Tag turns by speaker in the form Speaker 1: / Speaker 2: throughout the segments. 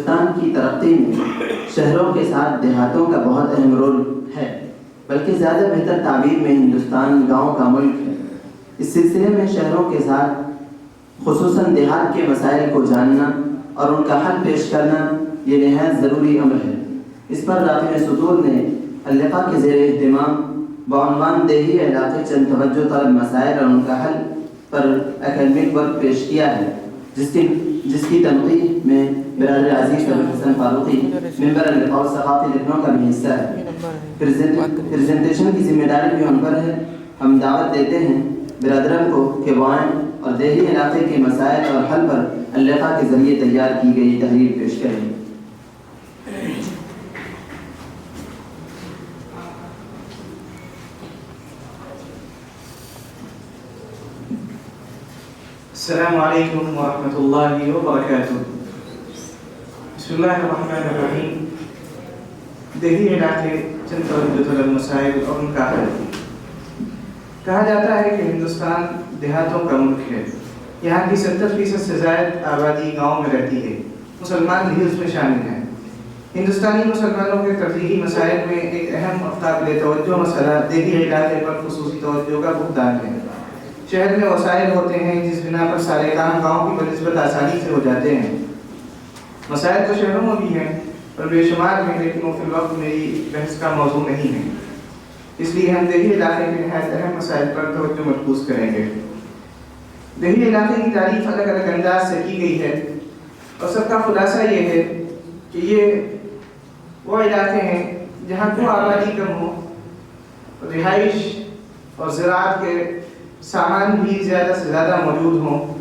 Speaker 1: ہندوستان کی ترقی میں شہروں کے ساتھ دیہاتوں کا بہت اہم رول ہے، بلکہ زیادہ بہتر تعبیر میں ہندوستان گاؤں کا ملک ہے۔ اس سلسلے میں شہروں کے ساتھ خصوصاً دیہات کے مسائل کو جاننا اور ان کا حل پیش کرنا یہ نہایت ضروری امر ہے۔ اس پر رافع صدور نے اللقاء کے زیر اہتمام بعنوان دیہی علاقے چند توجہ طلب مسائل اور ان کا حل پر اکیڈمک ورک پیش کیا ہے، جس کی تنقید میں برادر عزیز ابو الحسن فاروقی ممبر اللقاء الثقافی لکھنؤ کا بھی حصہ ہے۔ پریزنٹیشن کی ذمہ داری بھی ان پر ہے۔ ہم دعوت دیتے ہیں برادران کو کہ وہ آئیں اور دیہی علاقے کے مسائل اور حل پر اللقاء کے ذریعے تیار کی گئی تحریر پیش کریں۔
Speaker 2: السلام علیکم ورحمۃ اللہ وبرکاتہ۔ بسم اللہ الرحمن الرحیم۔ دیہی علاقے چند توجہ طلب مسائل اور ان کا حل۔ کہا جاتا ہے کہ ہندوستان دیہاتوں کا ملک ہے۔ یہاں کی 70% سے زائد آبادی گاؤں میں رہتی ہے، مسلمان بھی اس میں شامل ہیں۔ ہندوستانی مسلمانوں کے تفریحی مسائل میں ایک اہم اور قابل توجہ مسئلہ دیہی علاقے پر خصوصی توجہ کا فقدان ہے۔ شہر میں وسائل ہوتے ہیں جس بنا پر سارے کام گاؤں کی بنسبت آسانی سے ہو جاتے ہیں۔ مسائل تو شہروں میں بھی ہیں اور بے شمار ہیں، لیکن وہ فی الوقت میری بحث کا موضوع نہیں ہے۔ اس لیے ہم دیہی علاقے کے نہایت اہم مسائل پر توجہ مرکوز کریں گے۔ دیہی علاقے کی تعریف الگ الگ انداز سے کی گئی ہے اور سب کا خلاصہ یہ ہے کہ یہ وہ علاقے ہیں جہاں کو آبادی کم ہو، رہائش اور زراعت کے سامان بھی زیادہ سے زیادہ موجود ہوں،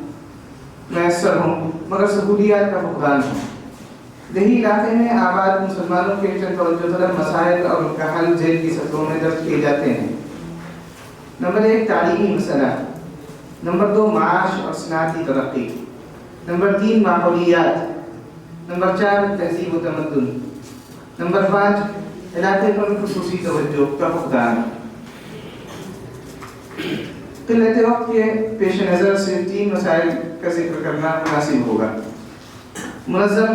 Speaker 2: میسر ہوں، مگر سہولیات کا فقدان ہو۔ دیہی علاقے میں آباد مسلمانوں کے چند توجہ طلب مسائل اور ان کا حل ذیل کی سطروں میں درج کیے جاتے ہیں۔ نمبر 1 تعلیمی مسئلہ، نمبر 2 معاش اور صنعتی ترقی، نمبر 3 ماحولیات، نمبر 4 تہذیب و تمدن، نمبر 5 علاقے پر خصوصی توجہ کا فقدان۔ قلت وقت کے پیش نظر سے 3 مسائل کا ذکر کرنا مناسب ہوگا۔ منظم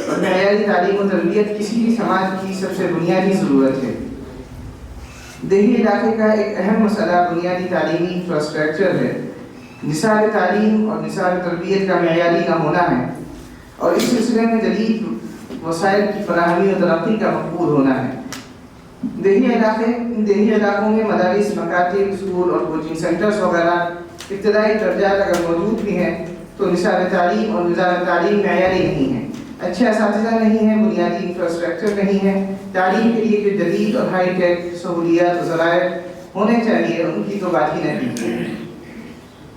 Speaker 2: اور معیاری تعلیم و تربیت کسی بھی سماج کی سب سے بنیادی ضرورت ہے۔ دیہی علاقے کا ایک اہم مسئلہ بنیادی تعلیمی انفراسٹرکچر ہے۔ نصاب تعلیم اور نصاب تربیت کا معیاری نہ ہونا ہے اور اس سلسلے میں جدید وسائل کی فراہمی و ترقی کا مقبول ہونا ہے۔ دیہی علاقوں میں مدارس، مکاتب، اسکول اور کوچنگ سینٹرز وغیرہ ابتدائی درجات اگر موجود بھی ہیں تو نصاب تعلیم اور نظام تعلیم معیاری نہیں ہیں، اچھے اساتذہ نہیں ہیں، بنیادی انفراسٹرکچر نہیں ہے۔ تعلیم کے لیے جو جدید اور ہائی ٹیک سہولیات و ذرائع ہونے چاہیے ان کی تو بات ہی نہیں ہے۔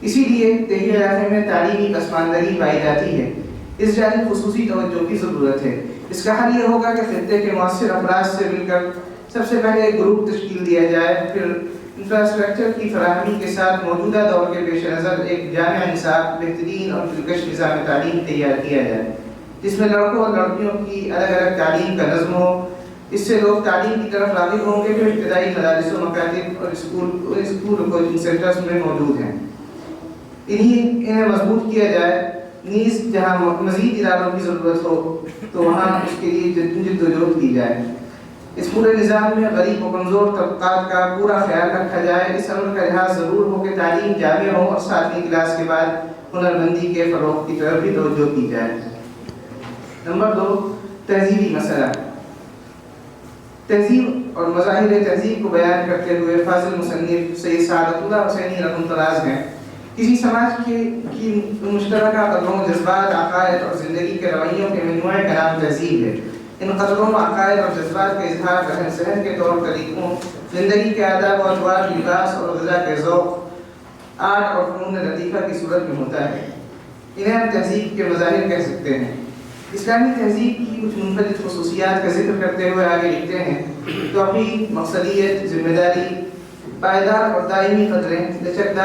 Speaker 2: اسی لیے دیہی علاقے میں تعلیمی پسماندگی پائی جاتی ہے۔ اس جانب خصوصی توجہ کی ضرورت ہے۔ اس کا حل یہ ہوگا کہ خطے کے مؤثر افراد سے مل کر سب سے پہلے ایک گروپ تشکیل دیا جائے، پھر انفراسٹرکچر کی فراہمی کے ساتھ موجودہ دور کے پیش نظر ایک جامع نصاب، بہترین اور دلکش نظام تعلیم تیار کیا جائے جس میں لڑکوں اور لڑکیوں کی الگ الگ تعلیم کا نظم ہو۔ اس سے لوگ تعلیم کی طرف راغب ہوں گے جو ابتدائی مدارس و مکاتب اور اسکول اور کوچنگ سینٹرز میں موجود ہیں۔ انہیں مضبوط کیا جائے، نیز جہاں مزید اداروں کی ضرورت ہو تو وہاں اس کے لیے جدوجہد کی جائے۔ اس پورے نظام میں غریب و کمزور طبقات کا پورا خیال رکھا جائے۔ اس عمل کا لحاظ ضرور ہو کہ تعلیم جامع ہو اور 7ویں کلاس کے بعد ہنرمندی کے فروغ کی طرف بھی توجہ کی جائے۔ نمبر 2 تہذیبی مسئلہ۔ تہذیب اور مظاہر تہذیب کو بیان کرتے ہوئے فاضل مصنف سید سعادت اللہ حسینی رحمۃ اللہ ہیں، کسی سماج کی مشترکہ قدروں، جذبات، عقائد اور زندگی کے رویوں کے مجموعے کا نام تہذیب ہے۔ ان قدروں، عقائد اور جذبات کے اظہار رہن سہن کے طور طریقوں، زندگی کے آداب و اطوار، لباس اور غذا کے ذوق، آرٹ اور فنون لطیفہ کی صورت میں ہوتا ہے۔ انہیں ہم تہذیب کے مظاہر کہہ سکتے ہیں۔ اسلامی تہذیب کی کچھ منفرد خصوصیات کا ذکر کرتے ہوئے آگے لکھتے ہیں: توحید، مقصدیت، ذمہ داری، پائیدار اور دائمی قدریں، لچک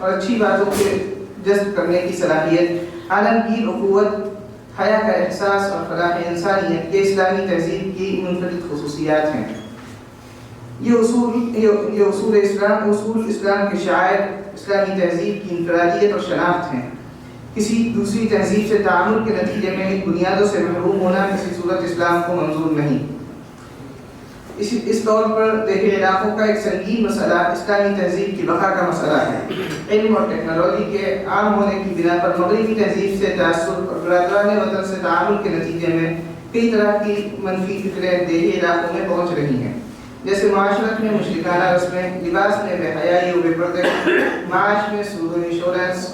Speaker 2: اور اچھی باتوں کے جذب کرنے کی صلاحیت، عالمگیر اخوت، حیا کا احساس اور فلاح انسانیت، یہ اسلامی تہذیب کی منفرد خصوصیات ہیں۔ یہ اصول اسلام کے شعائر اسلامی تہذیب کی انفرادیت اور شناخت ہیں۔ کسی دوسری تہذیب سے تعامل کے نتیجے میں ان بنیادوں سے محروم ہونا کسی صورت اسلام کو منظور نہیں۔ اس طور پر دیگر علاقوں کا ایک سنگین مسئلہ اسلامی تہذیب کی بقا کا مسئلہ ہے۔ علم اور ٹیکنالوجی کے عام ہونے کی بنا پر مغربی تہذیب سے تاثر اور برادران وطن سے تعامل کے نتیجے میں کئی طرح کی منفی فکریں دیہی علاقوں میں پہنچ رہی ہیں، جیسے معاشرت میں مشرکانہ رسمیں، لباس میں بے حیائی و بے پردے، معاش میں سود و انشورنس،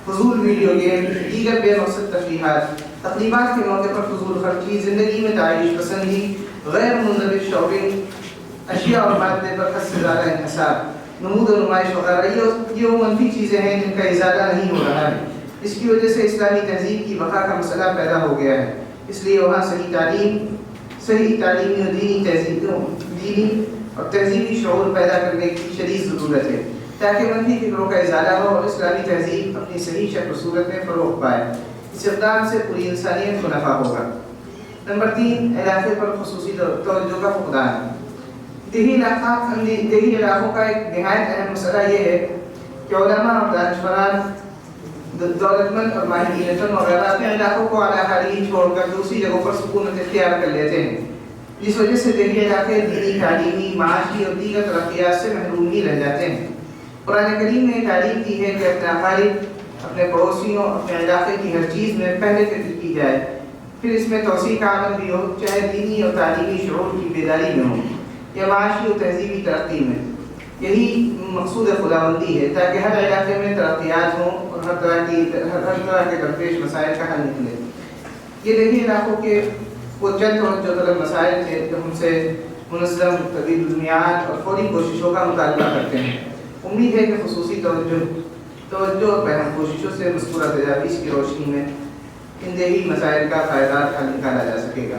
Speaker 2: فضول ویڈیو گیم، دیگر بے مقصد تفریحات، تقریبات کے موقع پر فضول خرچی، زندگی میں تعیش پسندی، غیر منضبط شاپنگ، اشیاء اور مادے پر حد سے زیادہ انحصار، نمود و نمائش وغیرہ، یہ وہ منفی چیزیں ہیں جن کا ازالہ نہیں ہو رہا ہے۔ اس کی وجہ سے اسلامی تہذیب کی بقا کا مسئلہ پیدا ہو گیا ہے۔ اس لیے وہاں صحیح تعلیمی اور دینی اور تہذیبی شعور پیدا کرنے کی شدید ضرورت ہے، تاکہ منفی فکروں کا ازالہ ہو اور اسلامی تہذیب اپنی صحیح شکل و صورت میں فروغ پائے۔ اس اقدام سے پوری انسانیت کو نفع ہوگا۔ نمبر 3، علاقے پر خصوصی توجہ کا فقدان۔ دیہی علاقوں کا ایک نہایت اہم مسئلہ یہ ہے کہ علماء اور دانشوران، دولت مند اور ماہرین فن وغیرہ اپنے علاقوں کو اعلیٰ حالی چھوڑ کر دوسری جگہوں پر سکونت اختیار کر لیتے ہیں، جس وجہ سے دیہی علاقے دینی، تعلیمی، معاشی اور دیگر ترقیات سے محروم ہی رہ جاتے ہیں۔ قرآن کریم نے تعلیم دی ہے کہ اپنے اقارب، اپنے پڑوسیوں، اپنے علاقے کی ہر چیز میں پہلے فکر کی جائے، پھر اس میں توسیع کا عمل بھی ہو، چاہے دینی اور تعلیمی شعور کی بیداری میں ہو یا معاشی و تہذیبی ترقی میں۔ یہی مقصود خداوندی ہے، تاکہ ہر علاقے میں ترقیات ہوں اور ہر طرح کے درپیش مسائل کا حل نکلے۔ یہ دیہی علاقوں کے وہ چند توجہ طلب مسائل تھے جو ہم سے منظم، طویل المیعاد اور فوری کوششوں کا مطالبہ کرتے ہیں۔ امید ہے کہ خصوصی توجہ اور بہم کوششوں سے مذکورہ تجاویز کی روشنی میں ان دیہی مسائل کا پائیدار حل نکالا جا سکے گا۔